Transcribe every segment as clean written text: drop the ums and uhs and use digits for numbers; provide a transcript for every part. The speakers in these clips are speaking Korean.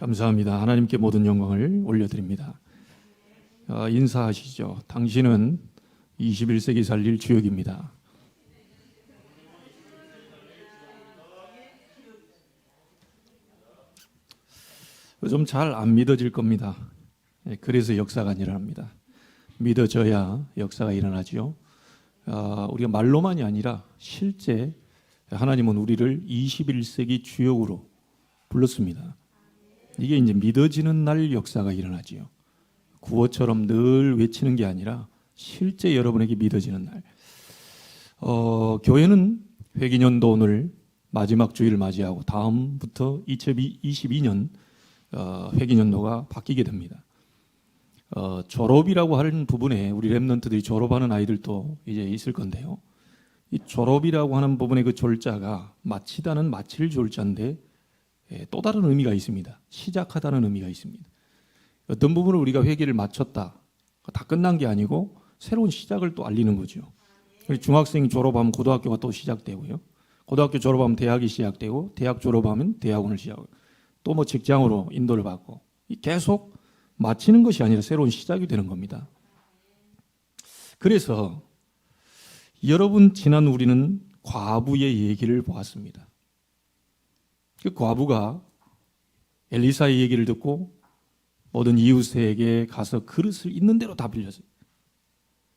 감사합니다. 하나님께 모든 영광을 올려드립니다. 인사하시죠. 당신은 21세기 살릴 주역입니다. 좀 잘 안 믿어질 겁니다. 그래서 역사가 일어납니다. 믿어져야 역사가 일어나죠. 우리가 말로만이 아니라 실제 하나님은 우리를 21세기 주역으로 불렀습니다. 이게 이제 믿어지는 날 역사가 일어나지요. 구호처럼 늘 외치는 게 아니라 실제 여러분에게 믿어지는 날. 교회는 회기년도 오늘 마지막 주일을 맞이하고 다음부터 2022년 회기년도가 바뀌게 됩니다. 졸업이라고 하는 부분에 우리 랩런트들이 졸업하는 아이들도 이제 있을 건데요. 이 졸업이라고 하는 부분의 그 졸자가 마치다는 마칠 졸자인데 또 다른 의미가 있습니다. 시작하다는 의미가 있습니다. 어떤 부분을 우리가 회계를 마쳤다, 다 끝난 게 아니고 새로운 시작을 또 알리는 거죠. 중학생이 졸업하면 고등학교가 또 시작되고요. 고등학교 졸업하면 대학이 시작되고, 대학 졸업하면 대학원을 시작하고, 또 뭐 직장으로 인도를 받고, 계속 마치는 것이 아니라 새로운 시작이 되는 겁니다. 그래서 여러분, 지난 우리는 과부의 얘기를 보았습니다. 그 과부가 엘리사의 얘기를 듣고 모든 이웃에게 가서 그릇을 있는 대로 다 빌렸어요.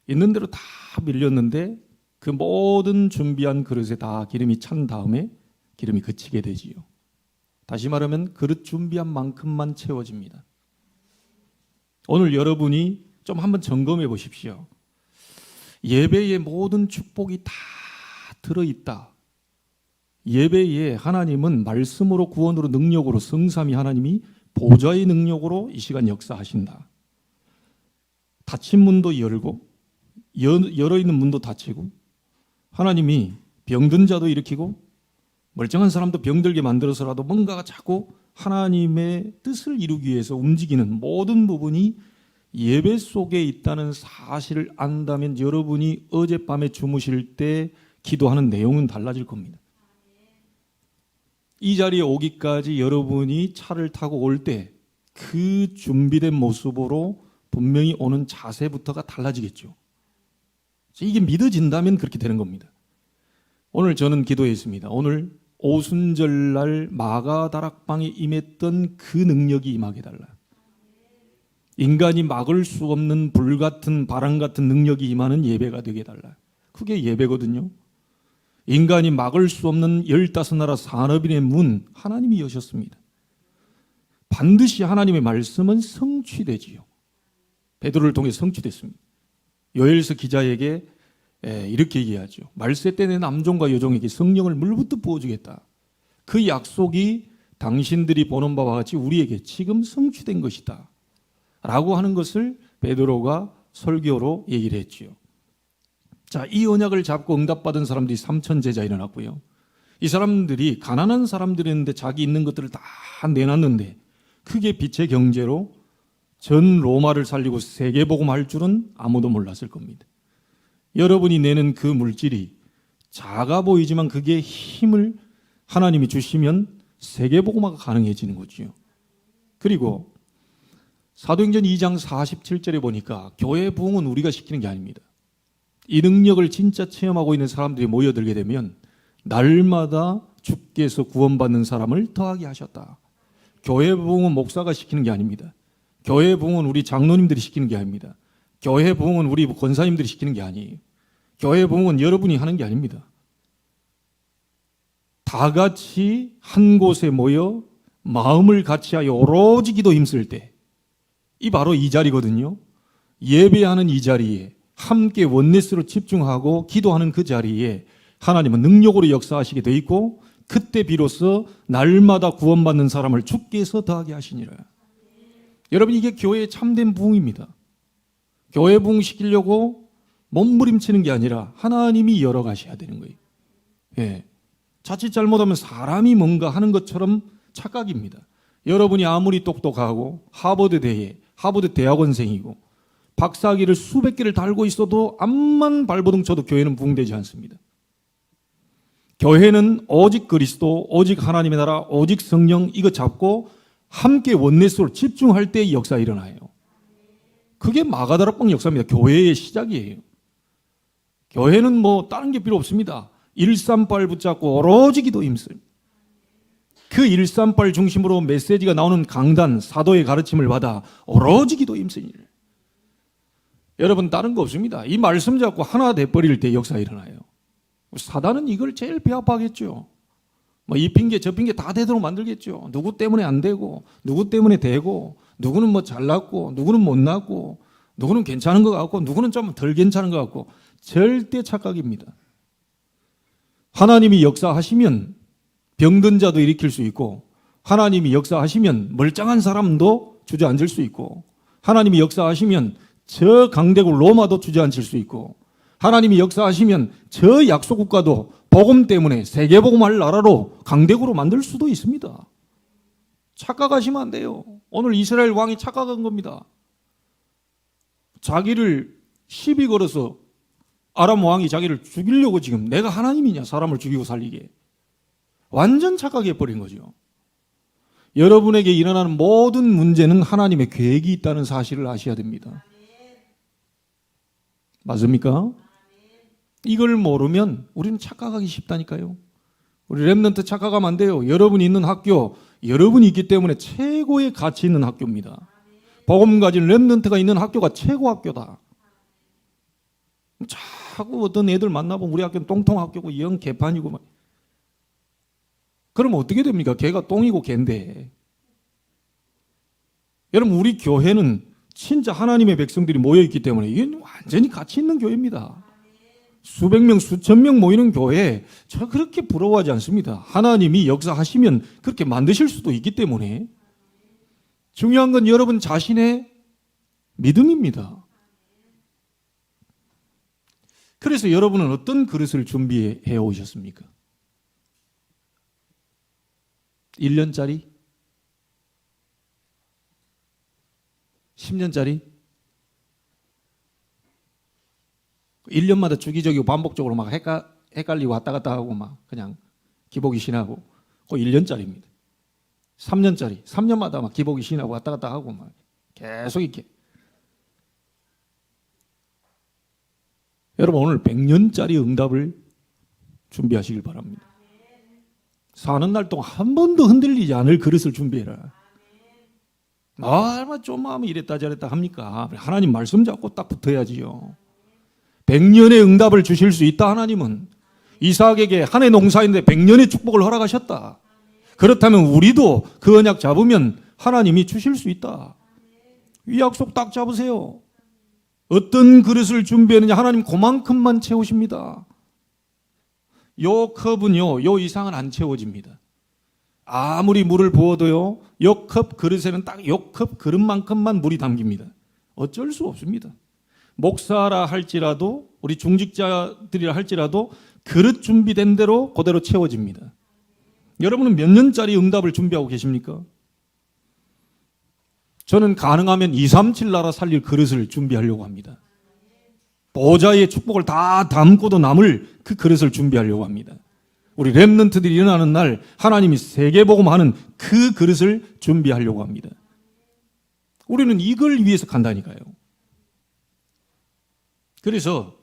있는 대로 다 빌렸는데 그 모든 준비한 그릇에 다 기름이 찬 다음에 기름이 그치게 되지요. 다시 말하면 그릇 준비한 만큼만 채워집니다. 오늘 여러분이 좀 한번 점검해 보십시오. 예배의 모든 축복이 다 들어있다. 예배에 하나님은 말씀으로 구원으로 능력으로 성삼위 하나님이 보좌의 능력으로 이 시간 역사하신다. 닫힌 문도 열고 열어있는 문도 닫히고 하나님이 병든 자도 일으키고 멀쩡한 사람도 병들게 만들어서라도 뭔가가 자꾸 하나님의 뜻을 이루기 위해서 움직이는 모든 부분이 예배 속에 있다는 사실을 안다면 여러분이 어젯밤에 주무실 때 기도하는 내용은 달라질 겁니다. 이 자리에 오기까지 여러분이 차를 타고 올 때 그 준비된 모습으로 분명히 오는 자세부터가 달라지겠죠. 이게 믿어진다면 그렇게 되는 겁니다. 오늘 저는 기도했습니다. 오늘 오순절날 마가다락방에 임했던 그 능력이 임하게 달라. 인간이 막을 수 없는 불같은 바람 같은 능력이 임하는 예배가 되게 달라. 그게 예배거든요. 인간이 막을 수 없는 15나라 산업인의 문 하나님이 여셨습니다. 반드시 하나님의 말씀은 성취되지요. 베드로를 통해 성취됐습니다. 요엘서 기자에게 이렇게 얘기하죠. 말세 때 내 남종과 여종에게 성령을 물부터 부어주겠다. 그 약속이 당신들이 보는 바와 같이 우리에게 지금 성취된 것이다 라고 하는 것을 베드로가 설교로 얘기를 했지요. 자, 이 언약을 잡고 응답받은 사람들이 3천 제자 일어났고요. 이 사람들이 가난한 사람들이었는데 자기 있는 것들을 다 내놨는데 크게 빛의 경제로 전 로마를 살리고 세계복음 할 줄은 아무도 몰랐을 겁니다. 여러분이 내는 그 물질이 작아 보이지만 그게 힘을 하나님이 주시면 세계복음화가 가능해지는 거죠. 그리고 사도행전 2장 47절에 보니까 교회 부흥은 우리가 시키는 게 아닙니다. 이 능력을 진짜 체험하고 있는 사람들이 모여들게 되면 날마다 주께서 구원받는 사람을 더하게 하셨다. 교회 부흥은 목사가 시키는 게 아닙니다. 교회 부흥은 우리 장로님들이 시키는 게 아닙니다. 교회 부흥은 우리 권사님들이 시키는 게 아니에요. 교회 부흥은 여러분이 하는 게 아닙니다. 다 같이 한 곳에 모여 마음을 같이하여 오로지 기도 힘쓸 때, 이 바로 이 자리거든요. 예배하는 이 자리에 함께 원네스로 집중하고 기도하는 그 자리에 하나님은 능력으로 역사하시게 돼 있고 그때 비로소 날마다 구원받는 사람을 주께서 더하게 하시니라. 여러분, 이게 교회의 참된 부흥입니다. 교회 부흥시키려고 몸부림치는 게 아니라 하나님이 열어가셔야 되는 거예요. 예. 자칫 잘못하면 사람이 뭔가 하는 것처럼 착각입니다. 여러분이 아무리 똑똑하고 하버드 대학원생이고 박사학위를 수백 개를 달고 있어도 암만 발버둥 쳐도 교회는 부흥되지 않습니다. 교회는 오직 그리스도, 오직 하나님의 나라, 오직 성령 이거 잡고 함께 원내스로 집중할 때 역사 일어나요. 그게 마가다락방 역사입니다. 교회의 시작이에요. 교회는 뭐 다른 게 필요 없습니다. 138 붙잡고 오로지 기도 힘써요. 그 138 중심으로 메시지가 나오는 강단, 사도의 가르침을 받아 오로지 기도 힘써요. 여러분 다른 거 없습니다. 이 말씀 잡고 하나 돼버릴 때 역사 일어나요. 사단은 이걸 제일 배합하겠죠. 뭐 이 핑계 저 핑계 다 되도록 만들겠죠. 누구 때문에 안 되고 누구 때문에 되고 누구는 뭐 잘났고 누구는 못났고 누구는 괜찮은 것 같고 누구는 좀 덜 괜찮은 것 같고 절대 착각입니다. 하나님이 역사하시면 병든 자도 일으킬 수 있고 하나님이 역사하시면 멀쩡한 사람도 주저앉을 수 있고 하나님이 역사하시면 저 강대국 로마도 주저앉을 수 있고 하나님이 역사하시면 저 약소국가도 복음 때문에 세계복음할 나라로 강대국으로 만들 수도 있습니다. 착각하시면 안 돼요. 오늘 이스라엘 왕이 착각한 겁니다. 자기를 시비 걸어서 아람 왕이 자기를 죽이려고 지금 내가 하나님이냐 사람을 죽이고 살리게 완전 착각해버린 거죠. 여러분에게 일어나는 모든 문제는 하나님의 계획이 있다는 사실을 아셔야 됩니다. 맞습니까? 이걸 모르면 우리는 착각하기 쉽다니까요. 우리 렘넌트 착각하면 안 돼요. 여러분이 있는 학교, 여러분이 있기 때문에 최고의 가치 있는 학교입니다. 복음 가진 렘넌트가 있는 학교가 최고 학교다. 자꾸 어떤 애들 만나보면 우리 학교는 똥통 학교고 영 개판이고 막. 그럼 어떻게 됩니까? 걔가 똥이고 걔인데. 여러분 우리 교회는 진짜 하나님의 백성들이 모여있기 때문에 이게 완전히 가치 있는 교회입니다. 수백 명, 수천 명 모이는 교회 저 그렇게 부러워하지 않습니다. 하나님이 역사하시면 그렇게 만드실 수도 있기 때문에 중요한 건 여러분 자신의 믿음입니다. 그래서 여러분은 어떤 그릇을 준비해 오셨습니까? 1년짜리? 10년짜리? 1년마다 주기적이고 반복적으로 막 헷갈리고 왔다 갔다 하고 막 그냥 기복이 신하고 그거 1년짜리입니다. 3년짜리, 3년마다 막 기복이 신하고 왔다 갔다 하고 막 계속 이렇게. 여러분 오늘 100년짜리 응답을 준비하시길 바랍니다. 사는 날 동안 한 번도 흔들리지 않을 그릇을 준비해라. 얼마 좀 하면 이랬다 저랬다 합니까? 하나님 말씀 잡고 딱 붙어야지요. 100년의 응답을 주실 수 있다. 하나님은 이삭에게 한 해 농사인데 100년의 축복을 허락하셨다. 그렇다면 우리도 그 언약 잡으면 하나님이 주실 수 있다. 이 약속 딱 잡으세요. 어떤 그릇을 준비했느냐 하나님 그만큼만 채우십니다. 요 컵은요 요 이상은 안 채워집니다. 아무리 물을 부어도요 요 컵 그릇에는 딱 요 컵 그릇만큼만 물이 담깁니다. 어쩔 수 없습니다. 목사라 할지라도 우리 중직자들이라 할지라도 그릇 준비된 대로 그대로 채워집니다. 여러분은 몇 년짜리 응답을 준비하고 계십니까? 저는 가능하면 237 나라 살릴 그릇을 준비하려고 합니다. 보좌의 축복을 다 담고도 남을 그 그릇을 준비하려고 합니다. 우리 렘넌트들이 일어나는 날 하나님이 세계복음하는 그 그릇을 준비하려고 합니다. 우리는 이걸 위해서 간다니까요. 그래서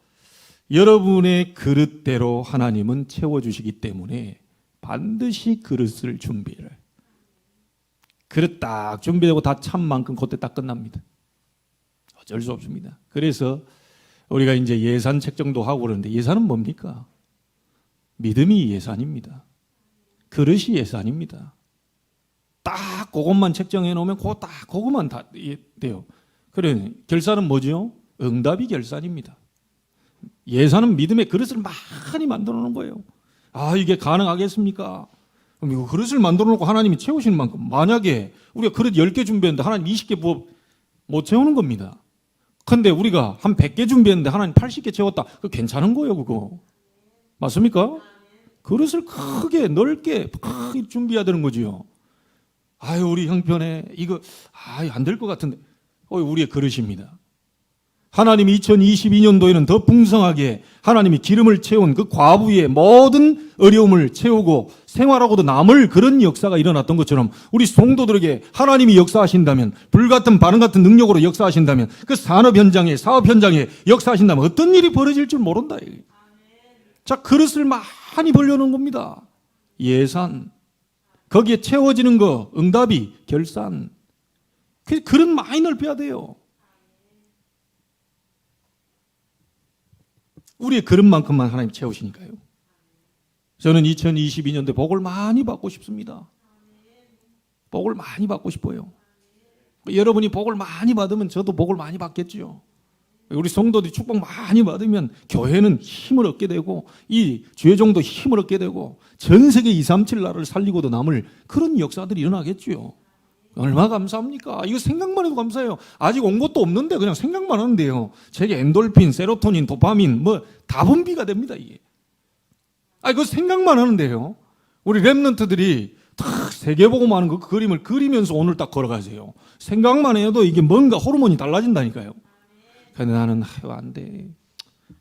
여러분의 그릇대로 하나님은 채워주시기 때문에 반드시 그릇을 준비해라. 그릇 딱 준비되고 다 찬 만큼 그때 딱 끝납니다. 어쩔 수 없습니다. 그래서 우리가 이제 예산 책정도 하고 그러는데 예산은 뭡니까? 믿음이 예산입니다. 그릇이 예산입니다. 딱 그것만 책정해 놓으면 그것만 다 돼요. 그래 결산은 뭐죠? 응답이 결산입니다. 예산은 믿음의 그릇을 많이 만들어 놓은 거예요. 아 이게 가능하겠습니까? 그럼 이거 그릇을 만들어 놓고 하나님이 채우시는 만큼 만약에 우리가 그릇 10개 준비했는데 하나님 20개 부어 못 채우는 겁니다. 근데 우리가 한 100개 준비했는데 하나님 80개 채웠다. 그거 괜찮은 거예요 그거. 맞습니까? 그릇을 크게 넓게 크게 준비해야 되는 거지요. 아유 우리 형편에 이거 안 될 것 같은데 우리의 그릇입니다. 하나님이 2022년도에는 더 풍성하게 하나님이 기름을 채운 그 과부의 모든 어려움을 채우고 생활하고도 남을 그런 역사가 일어났던 것처럼 우리 성도들에게 하나님이 역사하신다면, 불같은 바람 같은 능력으로 역사하신다면, 그 산업 현장에, 사업 현장에 역사하신다면 어떤 일이 벌어질 줄 모른다. 자, 그릇을 많이 벌려놓은 겁니다. 예산, 거기에 채워지는 거, 응답이, 결산. 그릇 많이 넓혀야 돼요. 우리의 그릇만큼만 하나님 채우시니까요. 저는 2022년도에 복을 많이 받고 싶습니다. 복을 많이 받고 싶어요. 여러분이 복을 많이 받으면 저도 복을 많이 받겠죠. 우리 성도들이 축복 많이 받으면 교회는 힘을 얻게 되고 이 주회종도 힘을 얻게 되고 전 세계 237 나라를 살리고도 남을 그런 역사들이 일어나겠죠. 얼마나 감사합니까? 이거 생각만 해도 감사해요. 아직 온 것도 없는데 그냥 생각만 하는데요. 제게 엔돌핀, 세로토닌, 도파민 뭐 다 분비가 됩니다, 이게. 그거 생각만 하는데요. 우리 렘넌트들이 딱 세계보고만 하는 그 그림을 그리면서 오늘 딱 걸어가세요. 생각만 해도 이게 뭔가 호르몬이 달라진다니까요. 근데 나는 안 돼.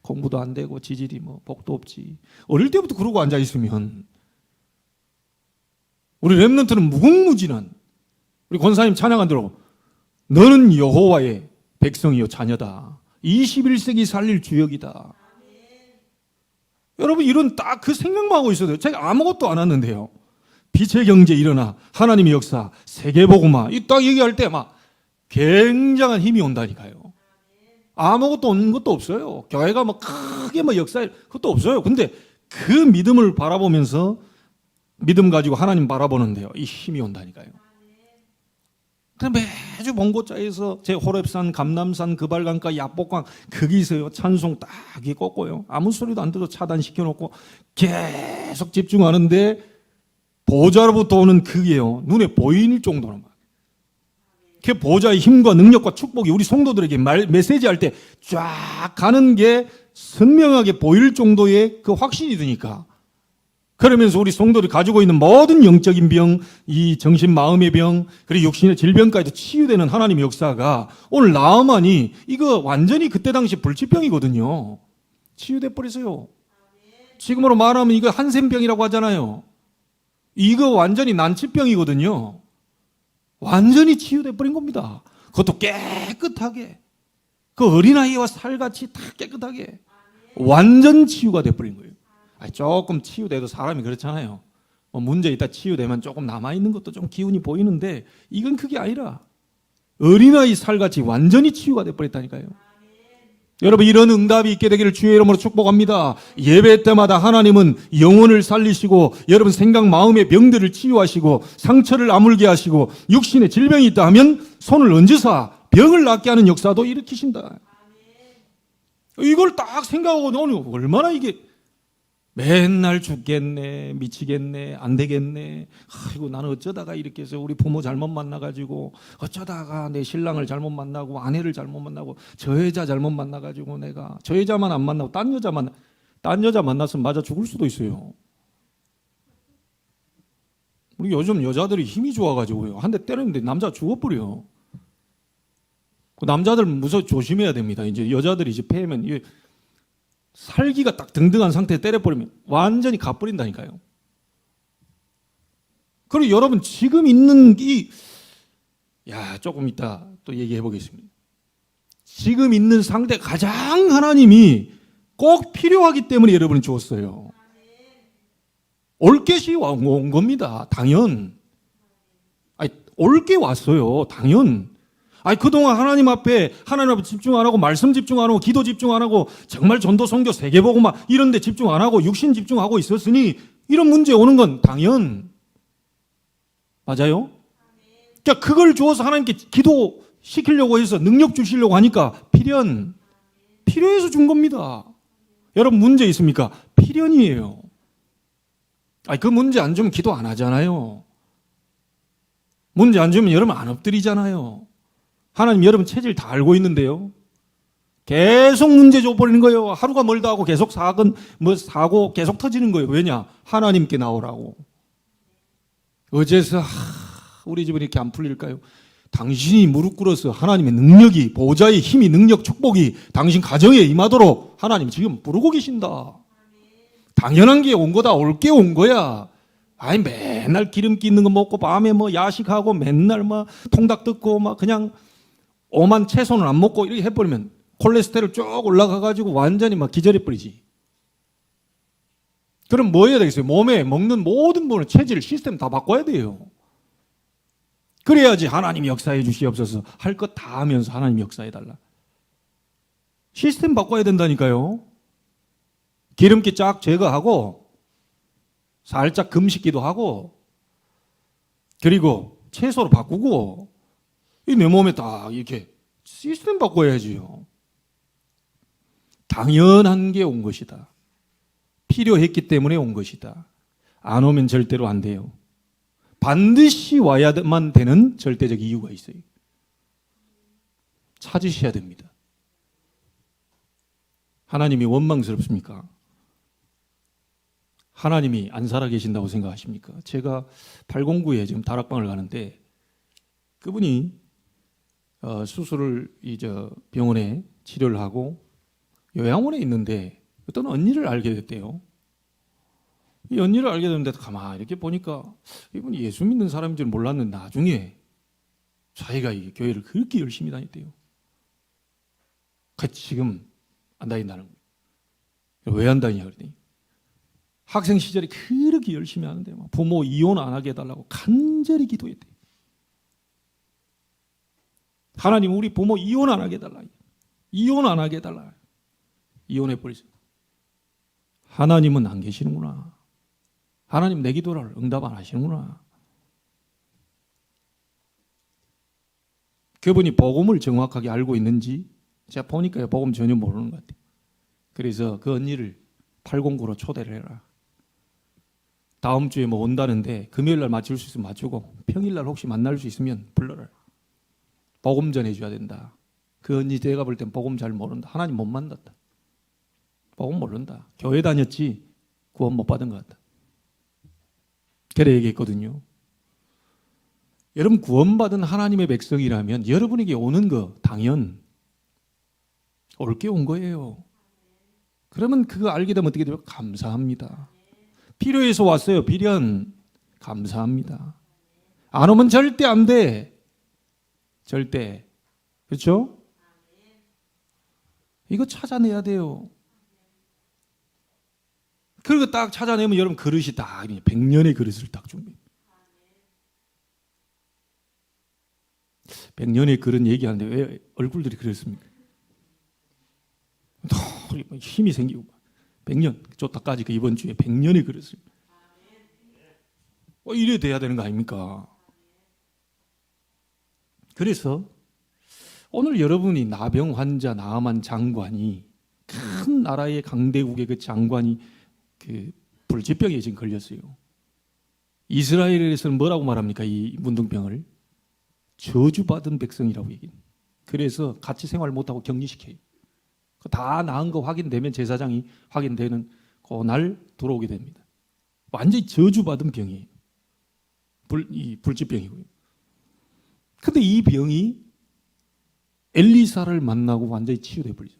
공부도 안 되고 지질이 뭐 복도 없지. 어릴 때부터 그러고 앉아 있으면 우리 렘넌트는 무궁무진한, 우리 권사님 찬양 안 들어. 너는 여호와의 백성이요 자녀다. 21세기 살릴 주역이다. 여러분 이런 딱 그 생각만 하고 있어도 제가 아무것도 안 하는데요. 빛의 경제 일어나, 하나님의 역사, 세계복음화 이 딱 얘기할 때 막 굉장한 힘이 온다니까요. 아무것도 오는 것도 없어요. 교회가 뭐 크게 뭐 역사에 그것도 없어요. 근데 그 믿음을 바라보면서 믿음 가지고 하나님 바라보는데요. 이 힘이 온다니까요. 매주 봉고자에서 제 호렙산, 감남산, 그발강가, 야복강 거기서요 찬송 딱 꽂고요. 아무 소리도 안 들어도 차단시켜놓고 계속 집중하는데 보좌로부터 오는 그게요 눈에 보일 정도로 막. 그 보좌의 힘과 능력과 축복이 우리 성도들에게 메시지 할 때 쫙 가는 게 선명하게 보일 정도의 그 확신이 드니까. 그러면서 우리 성도들이 가지고 있는 모든 영적인 병, 이 정신 마음의 병, 그리고 육신의 질병까지도 치유되는 하나님의 역사가 오늘 나아만이 이거 완전히 그때 당시 불치병이거든요. 치유돼 버렸어요. 지금으로 말하면 이거 한센병이라고 하잖아요. 이거 완전히 난치병이거든요. 완전히 치유돼 버린 겁니다. 그것도 깨끗하게. 그 어린아이와 살같이 다 깨끗하게. 완전 치유가 돼 버린 거예요. 조금 치유돼도 사람이 그렇잖아요. 문제 있다 치유되면 조금 남아있는 것도 좀 기운이 보이는데 이건 그게 아니라 어린아이 살같이 완전히 치유가 돼버렸다니까요. 여러분 이런 응답이 있게 되기를 주의 이름으로 축복합니다. 예배 때마다 하나님은 영혼을 살리시고 여러분 생각 마음의 병들을 치유하시고 상처를 아물게 하시고 육신에 질병이 있다 하면 손을 얹으사 병을 낫게 하는 역사도 일으키신다. 이걸 딱 생각하고 얼마나 이게 맨날 죽겠네, 미치겠네, 안 되겠네. 아이고 나는 어쩌다가 이렇게 해서 우리 부모 잘못 만나가지고 어쩌다가 내 신랑을 잘못 만나고 아내를 잘못 만나고 저 여자 잘못 만나가지고 내가 저 여자만 안 만나고 딴 여자 만났으면 맞아 죽을 수도 있어요. 우리 요즘 여자들이 힘이 좋아가지고요. 한 대 때렸는데 남자 죽어버려. 그 남자들 무서 조심해야 됩니다. 이제 여자들이 이제 패면 살기가 딱 등등한 상태에 때려버리면 완전히 가버린다니까요. 그리고 여러분 지금 있는 조금 이따 또 얘기해 보겠습니다. 지금 있는 상태 가장 하나님이 꼭 필요하기 때문에 여러분을 주었어요. 올 것이 온 겁니다. 당연. 올 게 왔어요. 당연. 그동안 하나님 앞에 집중 안 하고 말씀 집중 안 하고 기도 집중 안 하고 정말 전도 선교 세계보고만 이런 데 집중 안 하고 육신 집중하고 있었으니 이런 문제 오는 건 당연. 맞아요? 그러니까 그걸 주어서 하나님께 기도시키려고 해서 능력 주시려고 하니까 필요해서 준 겁니다. 여러분 문제 있습니까? 필연이에요. 그 문제 안 주면 기도 안 하잖아요. 문제 안 주면 여러분 안 엎드리잖아요. 하나님 여러분 체질 다 알고 있는데요. 계속 문제 줘버리는 거예요. 하루가 멀다 하고 계속 사고 계속 터지는 거예요. 왜냐? 하나님께 나오라고. 어째서 우리 집은 이렇게 안 풀릴까요? 당신이 무릎 꿇어서 하나님의 능력이, 보호자의 힘이, 능력, 축복이 당신 가정에 임하도록 하나님 지금 부르고 계신다. 당연한 게 온 거다. 올 게 온 거야. 아니 맨날 기름기 있는 거 먹고 밤에 뭐 야식하고 맨날 뭐 통닭 듣고 막 그냥 오만 채소는 안 먹고 이렇게 해버리면 콜레스테롤 쭉 올라가가지고 완전히 막 기절해버리지. 그럼 뭐 해야 되겠어요? 몸에 먹는 모든 부분 체질, 시스템 다 바꿔야 돼요. 그래야지 하나님이 역사해 주시옵소서 할 것 다 하면서 하나님이 역사해 달라. 시스템 바꿔야 된다니까요. 기름기 쫙 제거하고 살짝 금식기도 하고 그리고 채소로 바꾸고 내 몸에 딱 이렇게 시스템 바꿔야지요. 당연한 게 온 것이다. 필요했기 때문에 온 것이다. 안 오면 절대로 안 돼요. 반드시 와야만 되는 절대적 이유가 있어요. 찾으셔야 됩니다. 하나님이 원망스럽습니까? 하나님이 안 살아 계신다고 생각하십니까? 제가 809에 지금 다락방을 가는데 그분이 수술을 병원에 치료를 하고 요양원에 있는데 어떤 언니를 알게 됐대요. 이 언니를 알게 됐는데 가만히 이렇게 보니까 이분이 예수 믿는 사람인 줄 몰랐는데 나중에 자기가 이 교회를 그렇게 열심히 다녔대요. 같이 지금 안 다닌다는 거예요. 왜 안 다니냐 그랬더니 학생 시절에 그렇게 열심히 하는데 부모 이혼 안 하게 해달라고 간절히 기도했대요. 하나님 우리 부모 이혼 안 하게 해달라. 이혼 안 하게 해달라. 이혼해버리세요. 하나님은 안 계시는구나. 하나님 내 기도를 응답 안 하시는구나. 그분이 복음을 정확하게 알고 있는지 제가 보니까 복음 전혀 모르는 것 같아요. 그래서 그 언니를 809로 초대를 해라. 다음 주에 뭐 온다는데 금요일 날 맞출 수 있으면 맞추고 평일 날 혹시 만날 수 있으면 불러라. 복음 전해줘야 된다. 그 언니 내가 볼 땐 복음 잘 모른다. 하나님 못 만났다. 복음 모른다. 교회 다녔지 구원 못 받은 것 같다. 그래 얘기했거든요. 여러분 구원받은 하나님의 백성이라면 여러분에게 오는 거 당연 올 게 온 거예요. 그러면 그거 알게 되면 어떻게 돼요? 감사합니다. 필요해서 왔어요. 필연 감사합니다. 안 오면 절대 안 돼. 절대. 그렇죠? 이거 찾아내야 돼요. 그리고 딱 찾아내면 여러분 그릇이 딱 100년의 그릇을 딱 준비해요. 100년의 그릇 얘기하는데 왜 얼굴들이 그랬습니까? 힘이 생기고 100년 쫓다까지 그 이번 주에 100년의 그릇을 이래 돼야 되는 거 아닙니까? 그래서 오늘 여러분이 나병 환자 나아만 장관이 큰 나라의 강대국의 그 장관이 그 불치병에 지금 걸렸어요. 이스라엘에서는 뭐라고 말합니까? 이 문둥병을 저주받은 백성이라고 얘기해요. 그래서 같이 생활 못하고 격리시켜요. 다 나은 거 확인되면 제사장이 확인되는 그날 들어오게 됩니다. 완전히 저주받은 병이에요. 이 불치병이고요. 근데 이 병이 엘리사를 만나고 완전히 치유돼 버리죠.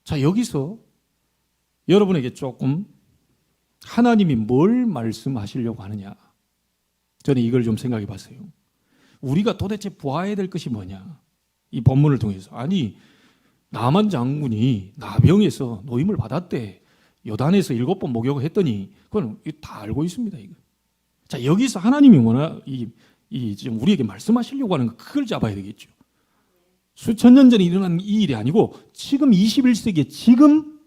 자, 여기서 여러분에게 조금 하나님이 뭘 말씀하시려고 하느냐. 저는 이걸 좀 생각해 봤어요. 우리가 도대체 보아야 될 것이 뭐냐. 이 본문을 통해서. 아니, 나만 장군이 나병에서 노임을 받았대. 요단에서 7번 목욕을 했더니 그건 다 알고 있습니다. 이거. 자, 여기서 하나님이 지금 우리에게 말씀하시려고 하는 거 그걸 잡아야 되겠죠. 수천 년 전에 일어난 이 일이 아니고 지금 21세기에 지금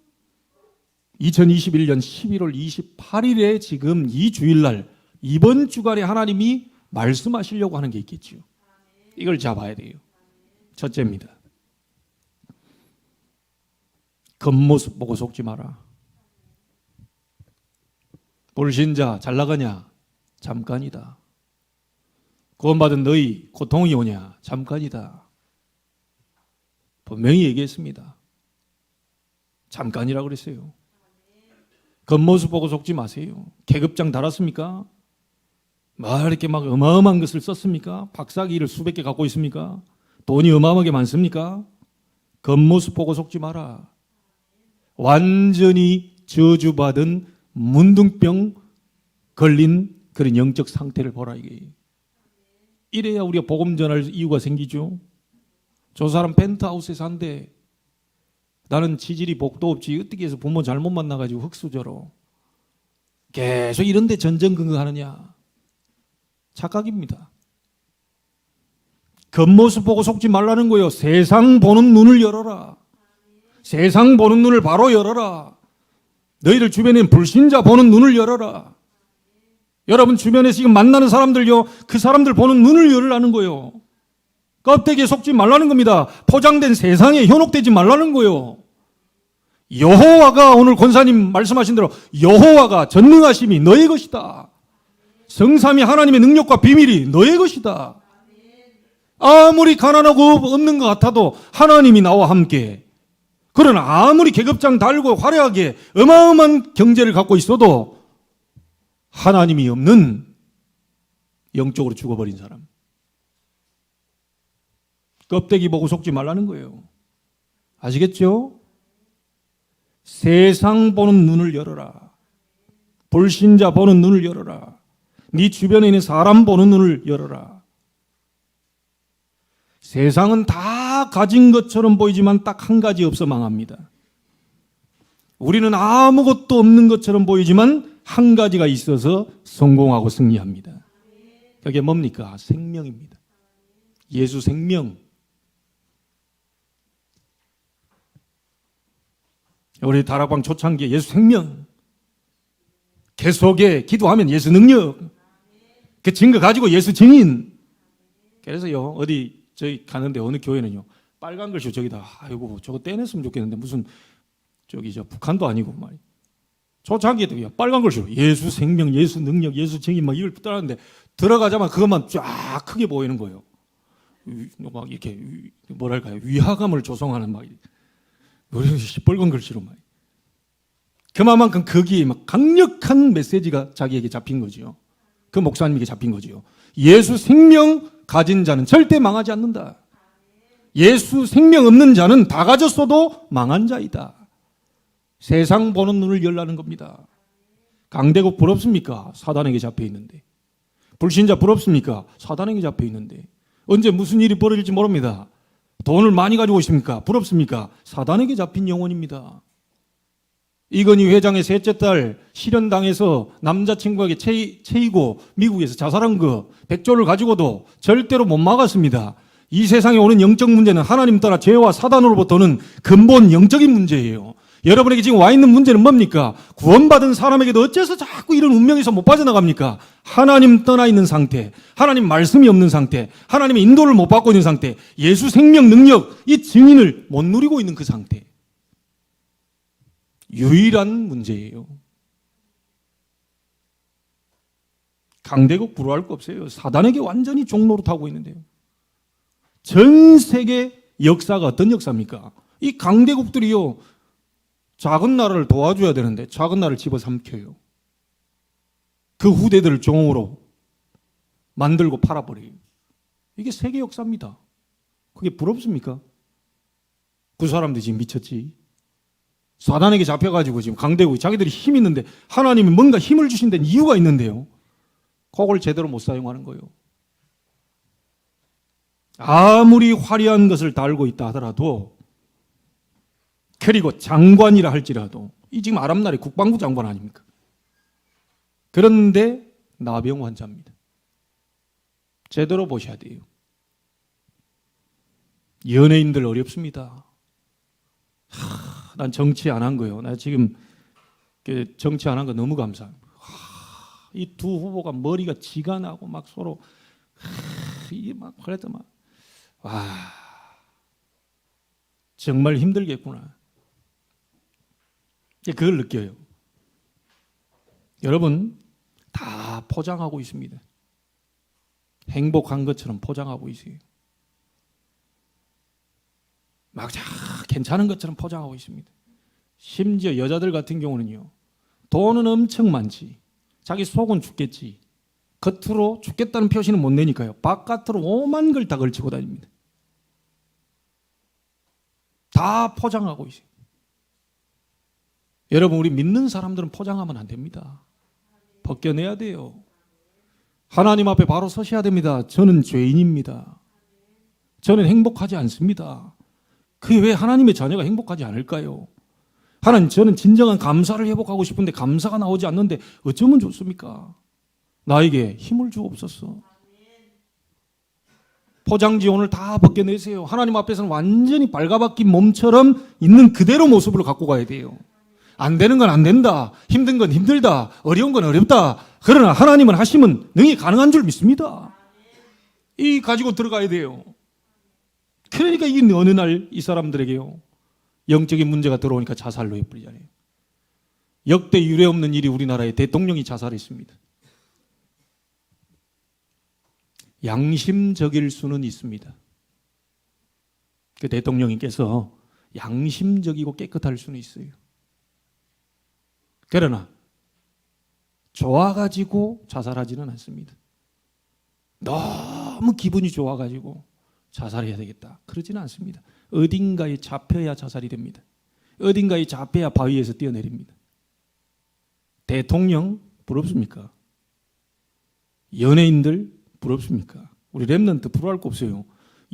2021년 11월 28일에 지금 이 주일날 이번 주간에 하나님이 말씀하시려고 하는 게 있겠죠. 이걸 잡아야 돼요. 첫째입니다. 겉모습 보고 속지 마라. 불신자 잘 나가냐? 잠깐이다. 구원받은 너희 고통이 오냐? 잠깐이다. 분명히 얘기했습니다. 잠깐이라고 그랬어요. 겉모습 보고 속지 마세요. 계급장 달았습니까? 이렇게 막 어마어마한 것을 썼습니까? 박사기를 수백 개 갖고 있습니까? 돈이 어마어마하게 많습니까? 겉모습 보고 속지 마라. 완전히 저주받은 문둥병 걸린 그런 영적 상태를 보라 이게. 이래야 우리가 복음 전할 이유가 생기죠. 저 사람 펜트하우스에 산대. 나는 지질이 복도 없지. 어떻게 해서 부모 잘못 만나가지고 흙수저로. 계속 이런 데 전전긍긍하느냐. 착각입니다. 겉모습 보고 속지 말라는 거예요. 세상 보는 눈을 열어라. 세상 보는 눈을 바로 열어라. 너희들 주변에 불신자 보는 눈을 열어라. 여러분 주변에 지금 만나는 사람들요, 그 사람들 보는 눈을 열으라는 거예요. 껍데기에 속지 말라는 겁니다. 포장된 세상에 현혹되지 말라는 거예요. 여호와가, 오늘 권사님 말씀하신 대로 여호와가 전능하심이 너의 것이다. 성삼위 하나님의 능력과 비밀이 너의 것이다. 아무리 가난하고 없는 것 같아도 하나님이 나와 함께, 그러나 아무리 계급장 달고 화려하게 어마어마한 경제를 갖고 있어도 하나님이 없는 영적으로 죽어버린 사람. 껍데기 보고 속지 말라는 거예요. 아시겠죠? 세상 보는 눈을 열어라. 불신자 보는 눈을 열어라. 네 주변에 있는 사람 보는 눈을 열어라. 세상은 다 가진 것처럼 보이지만 딱 한 가지 없어 망합니다. 우리는 아무것도 없는 것처럼 보이지만 한 가지가 있어서 성공하고 승리합니다. 그게 뭡니까? 생명입니다. 예수 생명. 우리 다락방 초창기에 예수 생명. 계속에 기도하면 예수 능력. 그 증거 가지고 예수 증인. 그래서요, 어디 저희 가는데 어느 교회는요, 빨간 글씨 저기다, 아이고 저거 떼냈으면 좋겠는데 무슨 저기 저 북한도 아니고 말이야. 초창기에도 빨간 글씨로 예수 생명, 예수 능력, 예수 증인 막 이걸 따라하는데 들어가자마자 그것만 쫙 크게 보이는 거예요. 막 이렇게 뭐랄까요, 위화감을 조성하는 막 시뻘건 글씨로 막. 그만큼 거기에 막 강력한 메시지가 자기에게 잡힌 거지요. 그 목사님에게 잡힌 거지요. 예수 생명 가진 자는 절대 망하지 않는다. 예수 생명 없는 자는 다 가졌어도 망한 자이다. 세상 보는 눈을 열라는 겁니다. 강대국 부럽습니까? 사단에게 잡혀 있는데. 불신자 부럽습니까? 사단에게 잡혀 있는데. 언제 무슨 일이 벌어질지 모릅니다. 돈을 많이 가지고 있습니까? 부럽습니까? 사단에게 잡힌 영혼입니다. 이건희 회장의 셋째 딸 실현당해서 남자친구에게 채이고 미국에서 자살한 거 100조를 가지고도 절대로 못 막았습니다. 이 세상에 오는 영적 문제는 하나님 따라 죄와 사단으로부터는 근본 영적인 문제예요. 여러분에게 지금 와 있는 문제는 뭡니까? 구원받은 사람에게도 어째서 자꾸 이런 운명에서 못 빠져나갑니까? 하나님 떠나 있는 상태, 하나님 말씀이 없는 상태, 하나님의 인도를 못 받고 있는 상태, 예수 생명 능력, 이 증인을 못 누리고 있는 그 상태. 유일한 문제예요. 강대국 부러워할 거 없어요. 사단에게 완전히 종노릇하고 있는데요. 전 세계 역사가 어떤 역사입니까? 이 강대국들이요, 작은 나라를 도와줘야 되는데 작은 나라를 집어삼켜요. 그 후대들을 종으로 만들고 팔아버려요. 이게 세계 역사입니다. 그게 부럽습니까? 그 사람들이 지금 미쳤지. 사단에게 잡혀가지고 지금 강대국이 자기들이 힘 있는데 하나님이 뭔가 힘을 주신 데는 이유가 있는데요. 그걸 제대로 못 사용하는 거예요. 아무리 화려한 것을 달고 있다 하더라도, 그리고 장관이라 할지라도, 이 지금 아랍나라의 국방부 장관 아닙니까? 그런데 나병 환자입니다. 제대로 보셔야 돼요. 연예인들 어렵습니다. 난 정치 안 한 거예요. 나 지금 정치 안 한 거 너무 감사합니다. 이 두 후보가 머리가 지가 나고 막 서로 이게 막 그랬다 막, 와, 정말 힘들겠구나. 그걸 느껴요. 여러분 다 포장하고 있습니다. 행복한 것처럼 포장하고 있어요. 막 괜찮은 것처럼 포장하고 있습니다. 심지어 여자들 같은 경우는요, 돈은 엄청 많지, 자기 속은 죽겠지, 겉으로 죽겠다는 표시는 못 내니까요. 바깥으로 오만 걸 다 걸치고 다닙니다. 다 포장하고 있어요. 여러분, 우리 믿는 사람들은 포장하면 안 됩니다. 벗겨내야 돼요. 하나님 앞에 바로 서셔야 됩니다. 저는 죄인입니다. 저는 행복하지 않습니다. 그게 왜 하나님의 자녀가 행복하지 않을까요? 하나님, 저는 진정한 감사를 회복하고 싶은데 감사가 나오지 않는데 어쩌면 좋습니까? 나에게 힘을 주옵소서. 포장지 오늘 다 벗겨내세요. 하나님 앞에서는 완전히 발가벗긴 몸처럼 있는 그대로 모습을 갖고 가야 돼요. 안 되는 건 안 된다. 힘든 건 힘들다. 어려운 건 어렵다. 그러나 하나님은 하시면 능히 가능한 줄 믿습니다. 이 가지고 들어가야 돼요. 그러니까 이 어느 날 이 사람들에게요, 영적인 문제가 들어오니까 자살로 해버리잖아요. 역대 유례 없는 일이 우리나라에 대통령이 자살했습니다. 양심적일 수는 있습니다. 그 대통령님께서 양심적이고 깨끗할 수는 있어요. 그러나 좋아가지고 자살하지는 않습니다. 너무 기분이 좋아가지고 자살해야 되겠다, 그러지는 않습니다. 어딘가에 잡혀야 자살이 됩니다. 어딘가에 잡혀야 바위에서 뛰어내립니다. 대통령 부럽습니까? 연예인들 부럽습니까? 우리 렘넌트 부러워할 거 없어요.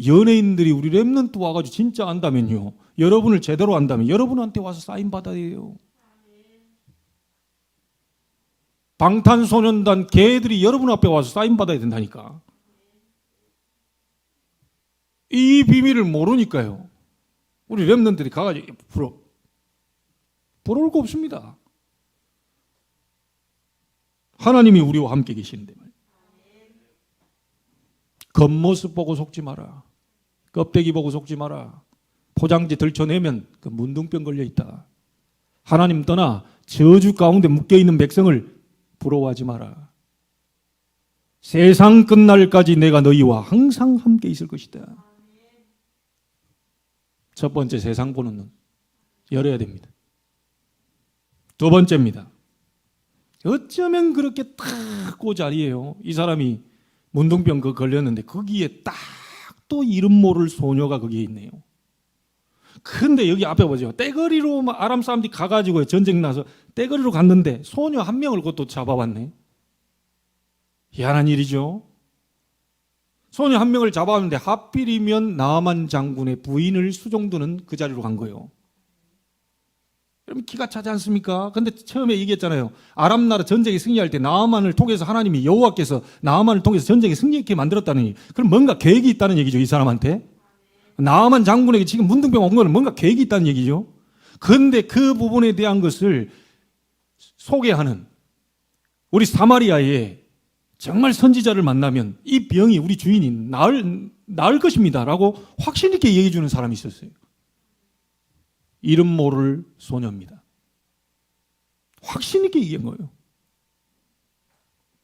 연예인들이 우리 렘넌트 와가지고 진짜 안다면요, 여러분을 제대로 안다면 여러분한테 와서 사인 받아야 돼요. 방탄소년단 걔들이 여러분 앞에 와서 사인 받아야 된다니까. 이 비밀을 모르니까요, 우리 렘넌트들이 가가지고 부러울 거 없습니다. 하나님이 우리와 함께 계시는데 말이에요. 겉모습 보고 속지 마라. 껍데기 보고 속지 마라. 포장지 들춰내면 그 문둥병 걸려있다. 하나님 떠나 저주 가운데 묶여있는 백성을 부러워하지 마라. 세상 끝날까지 내가 너희와 항상 함께 있을 것이다. 첫 번째, 세상 보는 눈 열어야 됩니다. 두 번째입니다. 어쩌면 그렇게 딱 그 자리에요, 이 사람이 문둥병 걸렸는데 거기에 딱 또 이름 모를 소녀가 거기에 있네요. 근데 여기 앞에 보죠. 떼거리로 아람 사람들이 가가지고 전쟁 나서 떼거리로 갔는데 소녀 한 명을 그것도 잡아왔네. 희한한 일이죠. 소녀 한 명을 잡아왔는데 하필이면 나아만 장군의 부인을 수종드는 그 자리로 간 거예요. 그럼 기가 차지 않습니까? 근데 처음에 얘기했잖아요. 아람 나라 전쟁에 승리할 때 나아만을 통해서 하나님이 여호와께서 나아만을 통해서 전쟁에 승리하게 만들었다니, 그럼 뭔가 계획이 있다는 얘기죠, 이 사람한테. 나아만 장군에게 지금 문둥병 온 거는 뭔가 계획이 있다는 얘기죠. 그런데 그 부분에 대한 것을 소개하는 우리 사마리아에 정말 선지자를 만나면 이 병이 우리 주인이 나을 것입니다 라고 확신 있게 얘기해 주는 사람이 있었어요. 이름 모를 소녀입니다. 확신 있게 얘기한 거예요.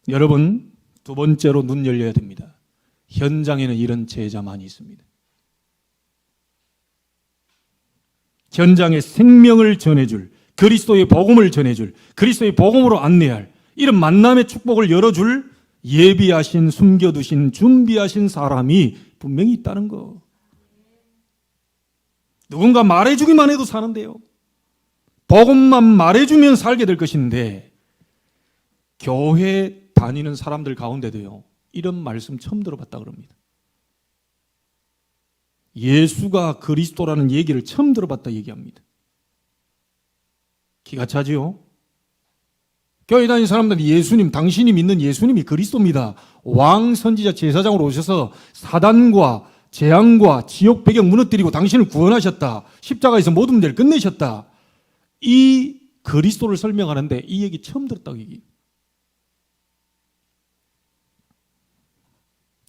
여러분, 두 번째로 눈 열려야 됩니다. 현장에는 이런 제자만이 있습니다. 현장에 생명을 전해줄, 그리스도의 복음을 전해줄, 그리스도의 복음으로 안내할, 이런 만남의 축복을 열어줄 예비하신, 숨겨두신, 준비하신 사람이 분명히 있다는 거. 누군가 말해주기만 해도 사는데요, 복음만 말해주면 살게 될 것인데, 교회 다니는 사람들 가운데도요, 이런 말씀 처음 들어봤다 그럽니다. 예수가 그리스도라는 얘기를 처음 들어봤다 얘기합니다. 기가 차지요? 교회 다니는 사람들이 예수님, 당신이 믿는 예수님이 그리스도입니다, 왕, 선지자, 제사장으로 오셔서 사단과 재앙과 지옥 배경 무너뜨리고 당신을 구원하셨다, 십자가에서 모든 문제를 끝내셨다, 이 그리스도를 설명하는데 이 얘기 처음 들었다고 얘기해요.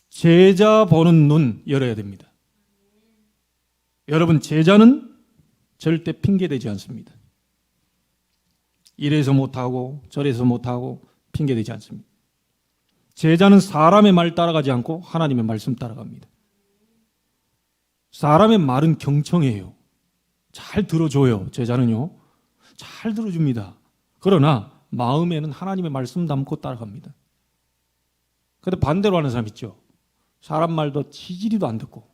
제자 보는 눈 열어야 됩니다. 여러분, 제자는 절대 핑계대지 않습니다. 이래서 못하고 저래서 못하고 핑계대지 않습니다. 제자는 사람의 말 따라가지 않고 하나님의 말씀 따라갑니다. 사람의 말은 경청해요. 잘 들어줘요. 제자는요, 잘 들어줍니다. 그러나 마음에는 하나님의 말씀 담고 따라갑니다. 근데 반대로 하는 사람 있죠. 사람 말도 치지리도 안 듣고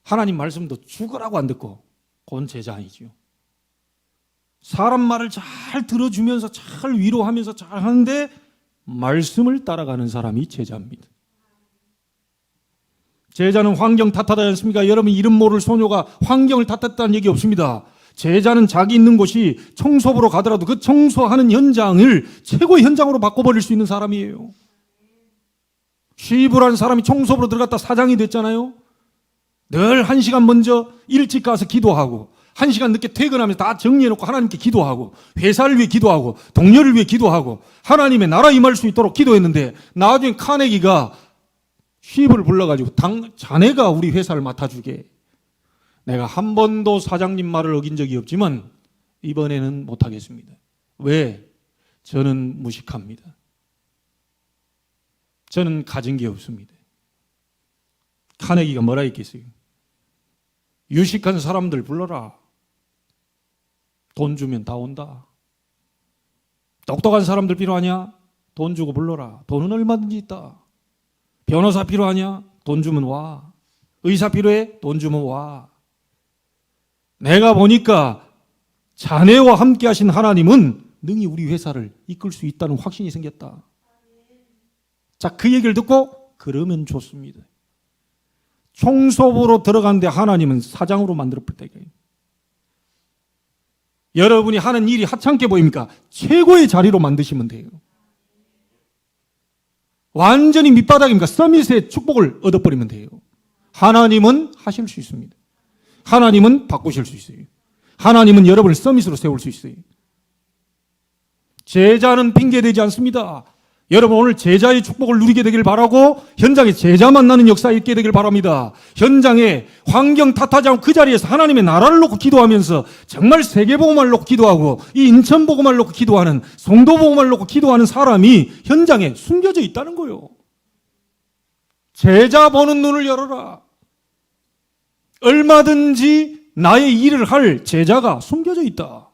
하나님 말씀도 죽으라고 안 듣고 그건 제자 아니죠. 사람 말을 잘 들어주면서 잘 위로하면서 잘 하는데 말씀을 따라가는 사람이 제자입니다. 제자는 환경 탓하지 않습니까? 여러분 이름 모를 소녀가 환경을 탓했다는 얘기 없습니다. 제자는 자기 있는 곳이 청소부로 가더라도 그 청소하는 현장을 최고의 현장으로 바꿔버릴 수 있는 사람이에요. 쉬부라는 사람이 청소부로 들어갔다 사장이 됐잖아요. 늘 1시간 먼저 일찍 가서 기도하고 1시간 늦게 퇴근하면서 다 정리해놓고 하나님께 기도하고 회사를 위해 기도하고 동료를 위해 기도하고 하나님의 나라 임할 수 있도록 기도했는데 나중에 카네기가 쉬부를 불러가지고 자네가 우리 회사를 맡아주게. 내가 한 번도 사장님 말을 어긴 적이 없지만 이번에는 못하겠습니다. 왜? 저는 무식합니다. 저는 가진 게 없습니다. 카네기가 뭐라 했겠어요? 유식한 사람들 불러라. 돈 주면 다 온다. 똑똑한 사람들 필요하냐? 돈 주고 불러라. 돈은 얼마든지 있다. 변호사 필요하냐? 돈 주면 와. 의사 필요해? 돈 주면 와. 내가 보니까 자네와 함께 하신 하나님은 능히 우리 회사를 이끌 수 있다는 확신이 생겼다. 자, 그 얘기를 듣고 그러면 좋습니다. 청소부로 들어갔는데 하나님은 사장으로 만들어 버렸다. 여러분이 하는 일이 하찮게 보입니까? 최고의 자리로 만드시면 돼요. 완전히 밑바닥입니까? 서밋의 축복을 얻어버리면 돼요. 하나님은 하실 수 있습니다. 하나님은 바꾸실 수 있어요. 하나님은 여러분을 서밋으로 세울 수 있어요. 제자는 핑계대지 않습니다. 여러분 오늘 제자의 축복을 누리게 되길 바라고 현장에 제자 만나는 역사 있게 되길 바랍니다. 현장에 환경 탓하지 않고 그 자리에서 하나님의 나라를 놓고 기도하면서 정말 세계복음을 놓고 기도하고 이 인천복음을 놓고 기도하는 성도복음을 놓고 기도하는 사람이 현장에 숨겨져 있다는 거예요. 제자 보는 눈을 열어라. 얼마든지 나의 일을 할 제자가 숨겨져 있다.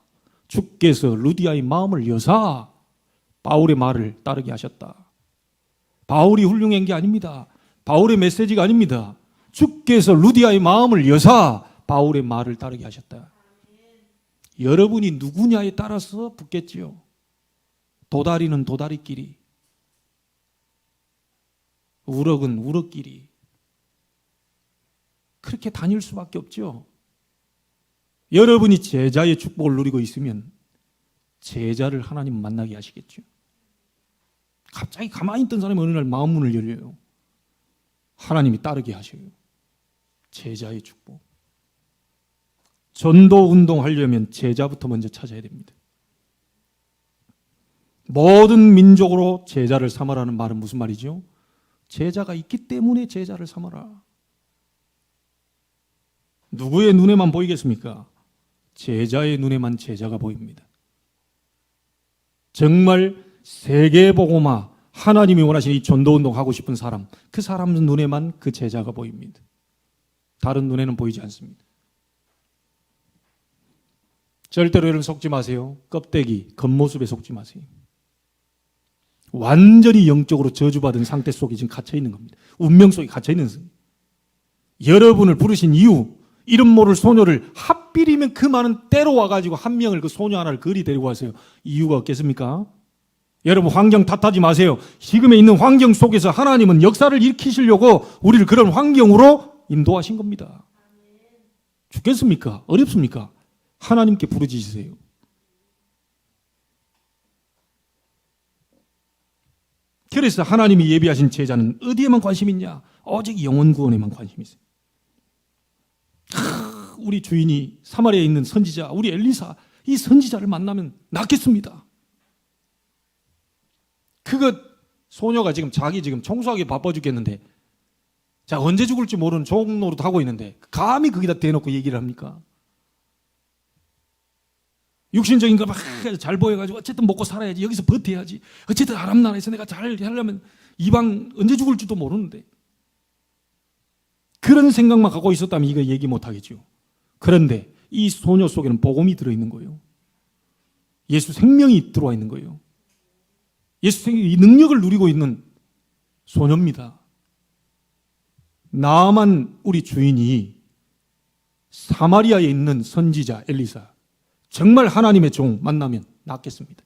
주께서 루디아의 마음을 여사 바울의 말을 따르게 하셨다. 바울이 훌륭한 게 아닙니다. 바울의 메시지가 아닙니다. 주께서 루디아의 마음을 여사 바울의 말을 따르게 하셨다. 여러분이 누구냐에 따라서 붙겠지요. 도다리는 도다리끼리, 우럭은 우럭끼리 그렇게 다닐 수밖에 없죠. 여러분이 제자의 축복을 누리고 있으면 제자를 하나님 만나게 하시겠죠. 갑자기 가만히 있던 사람이 어느 날 마음문을 열려요. 하나님이 따르게 하셔요. 제자의 축복. 전도 운동하려면 제자부터 먼저 찾아야 됩니다. 모든 민족으로 제자를 삼으라는 말은 무슨 말이죠? 제자가 있기 때문에 제자를 삼아라. 누구의 눈에만 보이겠습니까? 제자의 눈에만 제자가 보입니다. 정말 세계복음화 하나님이 원하시는 이 전도운동 하고 싶은 사람, 그 사람 눈에만 그 제자가 보입니다. 다른 눈에는 보이지 않습니다. 절대로 여러분 속지 마세요. 껍데기, 겉모습에 속지 마세요. 완전히 영적으로 저주받은 상태 속에 지금 갇혀있는 겁니다. 운명 속에 갇혀있는 겁니다. 여러분을 부르신 이유, 이름 모를 소녀를 하필이면 그 많은 때로 와가지고 한 명을 그 소녀 하나를 그리 데리고 왔어요. 이유가 없겠습니까? 여러분 환경 탓하지 마세요. 지금에 있는 환경 속에서 하나님은 역사를 일으키시려고 우리를 그런 환경으로 인도하신 겁니다. 죽겠습니까? 어렵습니까? 하나님께 부르짖으세요. 그래서 하나님이 예비하신 제자는 어디에만 관심 있냐? 오직 영혼 구원에만 관심이 있어요. 우리 주인이 사마리아에 있는 선지자, 우리 엘리사, 이 선지자를 만나면 낫겠습니다. 그거 소녀가 지금 자기 지금 청소하기 바빠 죽겠는데, 자 언제 죽을지 모르는 종노릇 하고 있는데 감히 거기다 대놓고 얘기를 합니까? 육신적인 거 막 잘 보여가지고 어쨌든 먹고 살아야지, 여기서 버텨야지, 어쨌든 아랍 나라에서 내가 잘 하려면 이방 언제 죽을지도 모르는데, 그런 생각만 갖고 있었다면 이거 얘기 못하겠죠. 그런데 이 소녀 속에는 복음이 들어있는 거예요. 예수 생명이 들어와 있는 거예요. 예수 생명이 이 능력을 누리고 있는 소녀입니다. 나아만 우리 주인이 사마리아에 있는 선지자 엘리사, 정말 하나님의 종 만나면 낫겠습니다.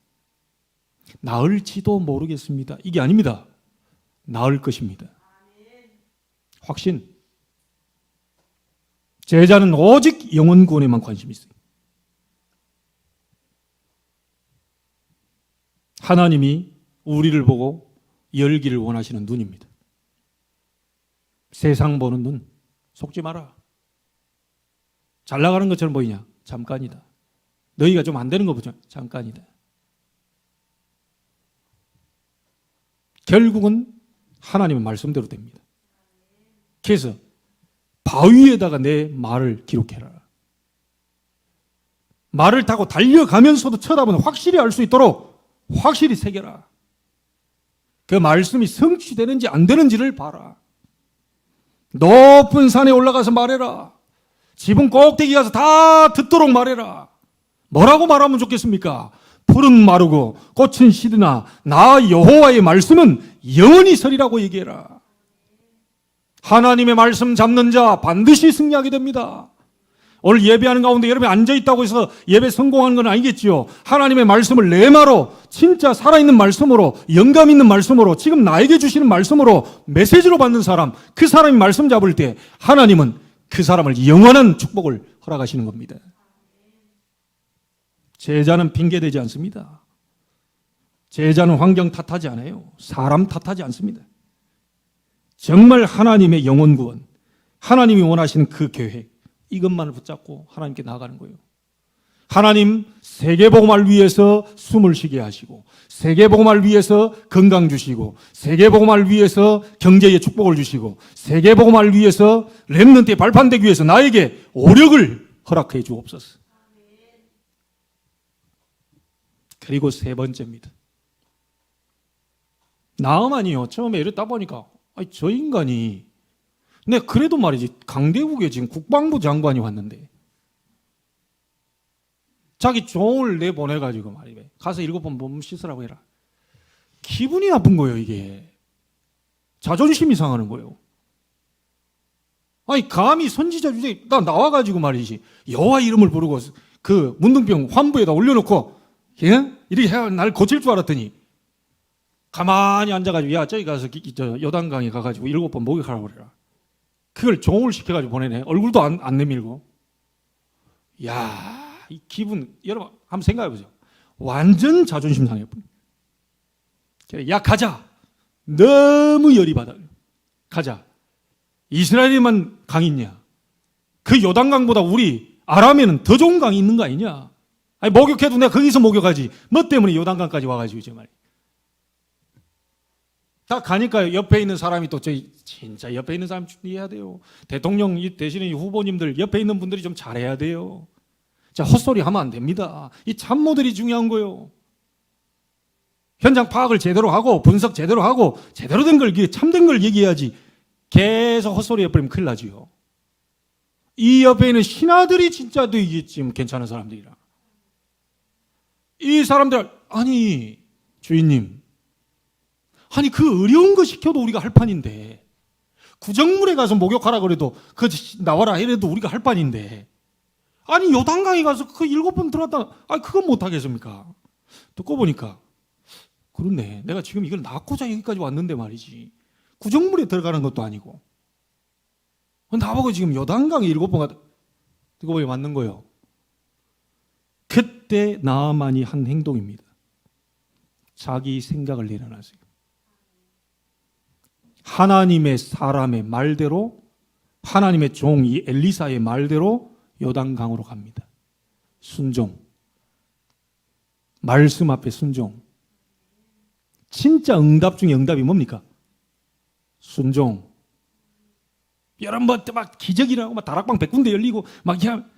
나을지도 모르겠습니다. 이게 아닙니다. 나을 것입니다. 확신. 제자는 오직 영혼 구원에만 관심이 있어요. 하나님이 우리를 보고 열기를 원하시는 눈입니다. 세상 보는 눈 속지 마라. 잘 나가는 것처럼 보이냐? 잠깐이다. 너희가 좀 안 되는 거 보죠? 잠깐이다. 결국은 하나님의 말씀대로 됩니다. 그래서 바위에다가 내 말을 기록해라. 말을 타고 달려가면서도 쳐다보는 확실히 알 수 있도록 확실히 새겨라. 그 말씀이 성취되는지 안 되는지를 봐라. 높은 산에 올라가서 말해라. 지붕 꼭대기 가서 다 듣도록 말해라. 뭐라고 말하면 좋겠습니까? 풀은 마르고 꽃은 시드나 나 여호와의 말씀은 영원히 서리라고 얘기해라. 하나님의 말씀 잡는 자 반드시 승리하게 됩니다. 오늘 예배하는 가운데 여러분이 앉아있다고 해서 예배 성공하는 건 아니겠지요. 하나님의 말씀을 레마로 진짜 살아있는 말씀으로 영감 있는 말씀으로 지금 나에게 주시는 말씀으로 메시지로 받는 사람, 그 사람이 말씀 잡을 때 하나님은 그 사람을 영원한 축복을 허락하시는 겁니다. 제자는 핑계대지 않습니다. 제자는 환경 탓하지 않아요. 사람 탓하지 않습니다. 정말 하나님의 영혼 구원, 하나님이 원하시는 그 계획, 이것만을 붙잡고 하나님께 나아가는 거예요. 하나님 세계복음화를 위해서 숨을 쉬게 하시고, 세계복음화를 위해서 건강 주시고, 세계복음화를 위해서 경제의 축복을 주시고, 세계복음화를 위해서 렘넌트에 발판되기 위해서 나에게 오력을 허락해 주옵소서. 그리고 세 번째입니다. 나아만이요. 처음에 이랬다 보니까 아니, 저 인간이 내 그래도 말이지 강대국에 지금 국방부 장관이 왔는데 자기 종을 내보내가지고 말이야 가서 7번 몸 씻으라고 해라. 기분이 나쁜 거예요. 이게 자존심이 상하는 거예요. 아니 감히 선지자 주제에 나와가지고 말이지 여호와 이름을 부르고 그 문둥병 환부에다 올려놓고 예? 이렇게 해야 날 고칠 줄 알았더니 가만히 앉아가지고 야 저기 가서 요단강에 가가지고 7번 목욕하라고 그래라. 그걸 종을 시켜가지고 보내네. 얼굴도 안 내밀고. 야, 이 기분 여러분 한번 생각해보세요. 완전 자존심 상해요. 야 가자. 너무 열이 받아. 가자. 이스라엘에만 강이 있냐? 그 요단강보다 우리 아람에는 더 좋은 강이 있는 거 아니냐? 아니 목욕해도 내가 거기서 목욕하지. 뭐 때문에 요단강까지 와가지고 이제 말이야. 다 가니까 옆에 있는 사람이 또 저희 진짜 옆에 있는 사람 이해해야 돼요. 대통령 대신에 후보님들 옆에 있는 분들이 좀 잘해야 돼요. 자 헛소리 하면 안 됩니다. 이 참모들이 중요한 거예요. 현장 파악을 제대로 하고 분석 제대로 하고 제대로 된 걸 참된 걸 얘기해야지. 계속 헛소리 해버리면 큰일 나지요. 이 옆에 있는 신하들이 진짜 이게 지금 괜찮은 사람들이라. 이 사람들 아니 주인님. 아니 그 어려운 거 시켜도 우리가 할 판인데 구정물에 가서 목욕하라 그래도 그 나와라 이래도 우리가 할 판인데 아니 요단강에 가서 그 7번 들어갔다 아니 그건 못하겠습니까? 듣고 보니까 그렇네. 내가 지금 이걸 낳고자 여기까지 왔는데 말이지 구정물에 들어가는 것도 아니고 나보고 지금 요단강에 7번 갔다 듣고 보니 맞는 거예요. 그때 나만이 한 행동입니다. 자기 생각을 내려놨어요. 하나님의 사람의 말대로 하나님의 종 이 엘리사의 말대로 요단강으로 갑니다. 순종. 말씀 앞에 순종. 진짜 응답 중에 응답이 뭡니까? 순종. 여러분 막 기적이라고 막 다락방 100군데 열리고 막 그냥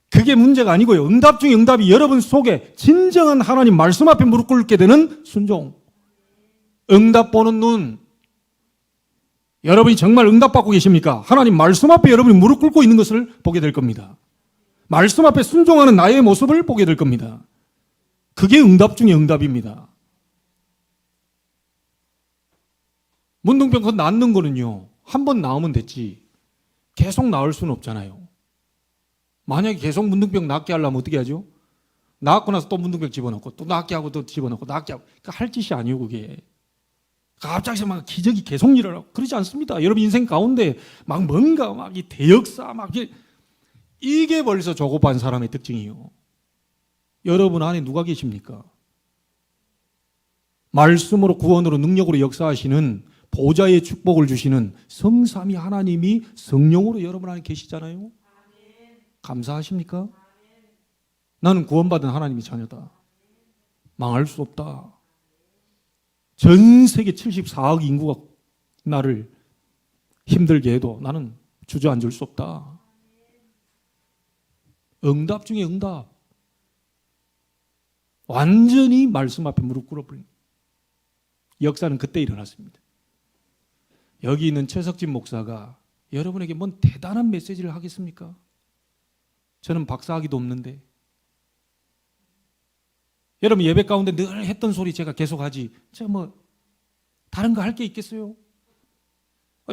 그게 문제가 아니고요. 응답 중에 응답이 여러분 속에 진정한 하나님 말씀 앞에 무릎 꿇게 되는 순종. 응답 보는 눈. 여러분이 정말 응답받고 계십니까? 하나님 말씀 앞에 여러분이 무릎 꿇고 있는 것을 보게 될 겁니다. 말씀 앞에 순종하는 나의 모습을 보게 될 겁니다. 그게 응답 중에 응답입니다. 문둥병 그거 낫는 거는요, 한 번 나오면 됐지 계속 나을 수는 없잖아요. 만약에 계속 문둥병 낫게 하려면 어떻게 하죠? 나았고 나서 또 문둥병 집어넣고 또 낫게 하고 또 집어넣고 낫게 하고. 그러니까 할 짓이 아니에요 그게. 갑자기 막 기적이 계속 일어나고 그러지 않습니다. 여러분 인생 가운데 막 뭔가 막 이 대역사 막 이게 벌써 조급한 사람의 특징이요. 여러분 안에 누가 계십니까? 말씀으로 구원으로 능력으로 역사하시는 보좌의 축복을 주시는 성삼위 하나님이 성령으로 여러분 안에 계시잖아요. 감사하십니까? 나는 구원받은 하나님의 자녀다. 망할 수 없다. 전 세계 74억 인구가 나를 힘들게 해도 나는 주저앉을 수 없다. 응답 중에 응답. 완전히 말씀 앞에 무릎 꿇어버린 역사는 그때 일어났습니다. 여기 있는 최석진 목사가 여러분에게 뭔 대단한 메시지를 하겠습니까? 저는 박사학위도 없는데. 여러분 예배 가운데 늘 했던 소리 제가 계속 하지. 제가 뭐 다른 거 할 게 있겠어요?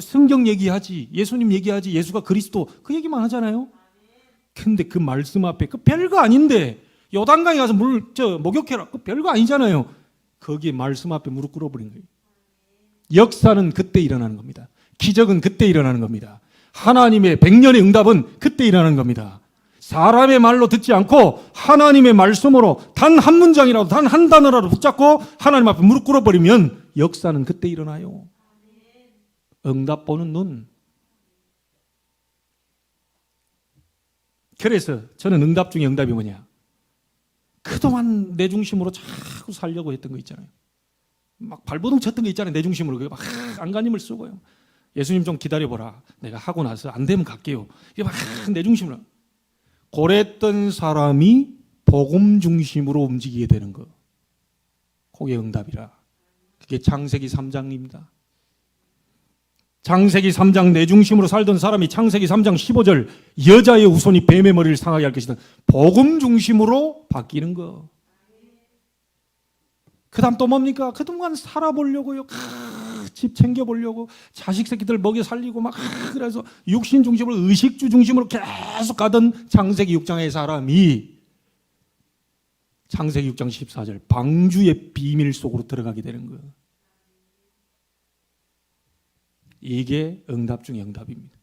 성경 얘기하지, 예수님 얘기하지, 예수가 그리스도 그 얘기만 하잖아요. 근데 그 말씀 앞에 그 별거 아닌데 요단강에 가서 목욕해라 그 별거 아니잖아요. 거기에 말씀 앞에 무릎 꿇어버린 거예요. 역사는 그때 일어나는 겁니다. 기적은 그때 일어나는 겁니다. 하나님의 100년의 응답은 그때 일어나는 겁니다. 사람의 말로 듣지 않고 하나님의 말씀으로 단 한 문장이라도 단 한 단어라도 붙잡고 하나님 앞에 무릎 꿇어버리면 역사는 그때 일어나요. 응답 보는 눈. 그래서 저는 응답 중에 응답이 뭐냐? 그동안 내 중심으로 자꾸 살려고 했던 거 있잖아요. 막 발버둥 쳤던 거 있잖아요. 내 중심으로. 막 안간힘을 쓰고요. 예수님 좀 기다려보라. 내가 하고 나서 안 되면 갈게요. 이게 막 내 중심으로. 그랬던 사람이 복음 중심으로 움직이게 되는 거. 그게 응답이라. 그게 창세기 3장입니다. 창세기 3장 내 중심으로 살던 사람이 창세기 3장 15절 여자의 후손이 뱀의 머리를 상하게 할 것이다. 복음 중심으로 바뀌는 거. 그 다음 또 뭡니까? 그동안 살아보려고요. 집 챙겨보려고 자식 새끼들 먹여 살리고 막 그래서 육신 중심으로 의식주 중심으로 계속 가던 창세기 6장의 사람이 창세기 6장 14절 방주의 비밀 속으로 들어가게 되는 거예요. 이게 응답 중의 응답입니다.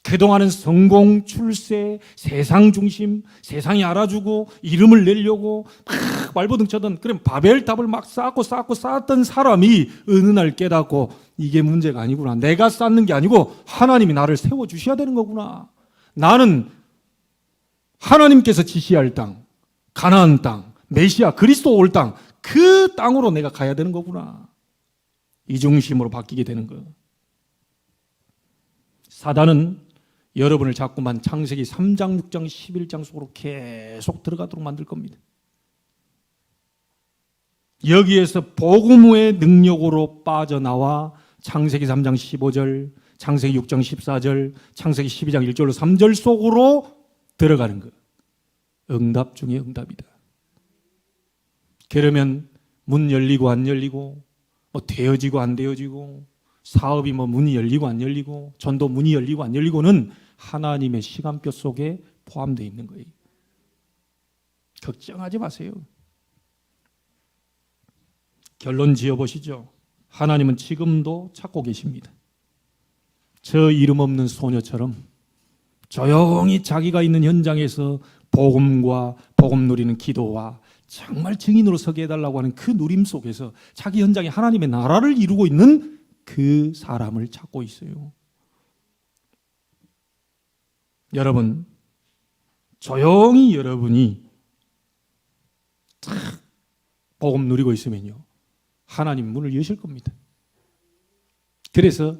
그동안은 성공, 출세, 세상 중심, 세상이 알아주고 이름을 내려고 막 발버둥 쳐던 그런 바벨탑을 막 쌓았던 사람이 어느 날 깨닫고 이게 문제가 아니구나. 내가 쌓는 게 아니고 하나님이 나를 세워주셔야 되는 거구나. 나는 하나님께서 지시할 땅, 가나안 땅, 메시아, 그리스도 올 땅, 그 땅으로 내가 가야 되는 거구나. 이 중심으로 바뀌게 되는 거. 사단은 여러분을 자꾸만 창세기 3장, 6장, 11장 속으로 계속 들어가도록 만들 겁니다. 여기에서 복음의 능력으로 빠져나와 창세기 3장 15절, 창세기 6장 14절, 창세기 12장 1절로 3절 속으로 들어가는 거. 응답 중에 응답이다. 그러면 문 열리고 안 열리고 뭐 되어지고 안 되어지고 사업이 뭐 문이 열리고 안 열리고 전도 문이 열리고 안 열리고는 하나님의 시간표 속에 포함되어 있는 거예요. 걱정하지 마세요. 결론 지어보시죠. 하나님은 지금도 찾고 계십니다. 저 이름 없는 소녀처럼 조용히 자기가 있는 현장에서 복음과 복음 누리는 기도와 정말 증인으로 서게 해달라고 하는 그 누림 속에서 자기 현장에 하나님의 나라를 이루고 있는 그 사람을 찾고 있어요. 여러분, 조용히 여러분이 탁 복음 누리고 있으면요, 하나님 문을 여실 겁니다. 그래서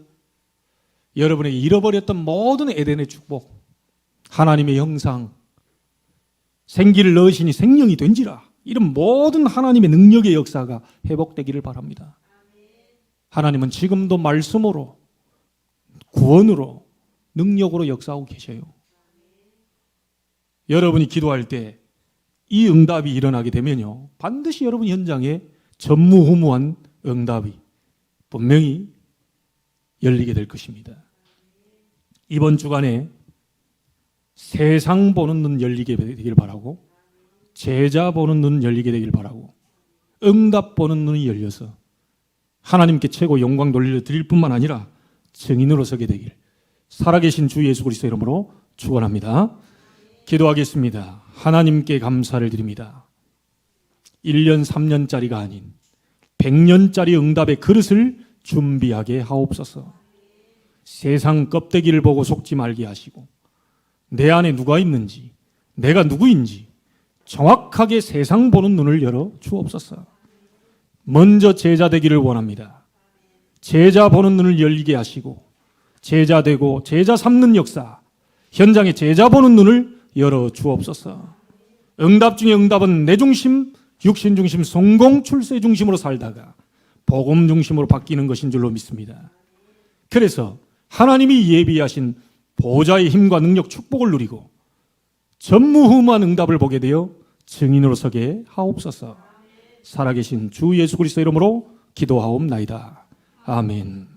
여러분에게 잃어버렸던 모든 에덴의 축복, 하나님의 형상, 생기를 넣으시니 생명이 된지라, 이런 모든 하나님의 능력의 역사가 회복되기를 바랍니다. 하나님은 지금도 말씀으로, 구원으로, 능력으로 역사하고 계셔요. 여러분이 기도할 때 이 응답이 일어나게 되면요, 반드시 여러분 현장에 전무후무한 응답이 분명히 열리게 될 것입니다. 이번 주간에 세상 보는 눈 열리게 되길 바라고, 제자 보는 눈 열리게 되길 바라고, 응답 보는 눈이 열려서 하나님께 최고 영광 돌려드릴 뿐만 아니라 증인으로 서게 되길 살아계신 주 예수 그리스도 이름으로 축원합니다. 기도하겠습니다. 하나님께 감사를 드립니다. 1년 3년짜리가 아닌 100년짜리 응답의 그릇을 준비하게 하옵소서. 세상 껍데기를 보고 속지 말게 하시고 내 안에 누가 있는지, 내가 누구인지 정확하게 세상 보는 눈을 열어 주옵소서. 먼저 제자 되기를 원합니다. 제자 보는 눈을 열리게 하시고 제자 되고 제자 삼는 역사, 현장에 제자 보는 눈을 열어 주옵소서. 응답 중에 응답은 내 중심, 육신 중심, 성공 출세 중심으로 살다가 복음 중심으로 바뀌는 것인 줄로 믿습니다. 그래서 하나님이 예비하신 보좌의 힘과 능력, 축복을 누리고 전무후무한 응답을 보게 되어 증인으로 서게 하옵소서. 살아계신 주 예수 그리스도 이름으로 기도하옵나이다. 아멘.